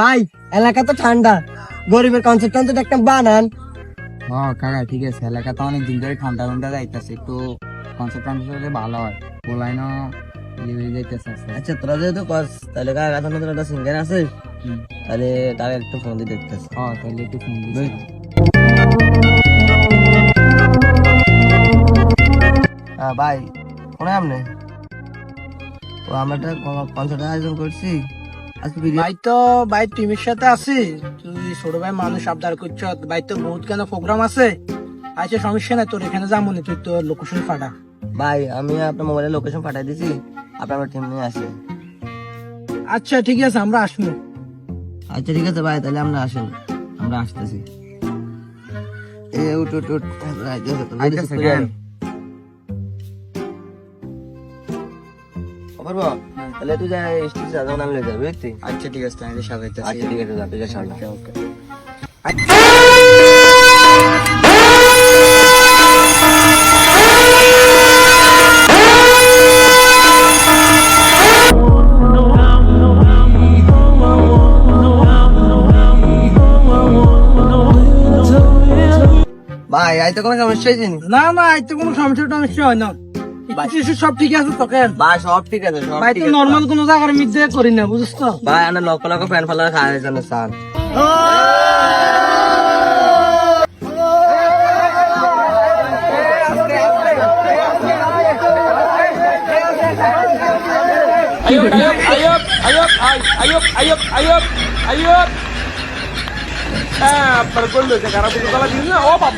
ভাই এলাকা তো ঠান্ডা, গরিবের কনসেপ্ট অন্তত একটা বানান। হ্যাঁ কাকা ঠিক আছে, এলাকা তো অনেক দিন ধরে ঠান্ডা ঠান্ডা যাইতেছে, একটু কনসেপ্ট হলে ভালো হয়, পোলাইনও যাইতেছে। আচ্ছা তোরা যেহেতু কস তাহলে কাকা তোর একটা সিঙ্গার আছে, তাহলে তার একটু ফোন দিয়ে দেখতেছে। হ্যাঁ তাহলে একটু ফোন দিই। হ্যাঁ ভাই কোনে আপনি? ও আমরা একটা কনসার্টের আয়োজন করছি আজকে। ভাই টিমের সাথে আছি, তুই ছোট ভাই মানুষ আবদার করছ, ভাই তো বহুত কেন প্রোগ্রাম আছে। আচ্ছা সমস্যা নাই, তোর এখানে যাবো না, তুই তোর লোকেশন ফাটা। ভাই আমি আপনার মোবাইলে লোকেশন পাঠিয়ে দিছি, আপনার টিম নিয়ে আসেন। আচ্ছা ঠিক আছে, আমরা আসবো। আচ্ছা ঠিক আছে ভাই, তাহলে আমরা আসেন, আমরা আসতেছি। এ উঠ উঠ উঠ, আইতাছে কেন? তাহলে তুই যা স্টেজ যখন আমি যাবি বুঝছি। আচ্ছা ঠিক আছে, আমি সাজাইতেছি। আচ্ছা ঠিক আছে, যা তুই যা সামনে। ওকে। ভাই আই তো কোনো সমস্যা হয়েছে নি? না না, এই তো কোনো সমস্যা হয় না, কিছু সব ঠিক আছে তোকে। ভাই সব ঠিক আছে, সব ভাই ঠিক তো আছে। নর্মাল কোনো জায়গার মধ্যে করি না, বুঝছ তো। ভাই আমরা লক্ষ লক্ষ ফ্যান ফলোয়ার খাওয়ার জন্য sir. Per quello che era venuto la linea, oh, ma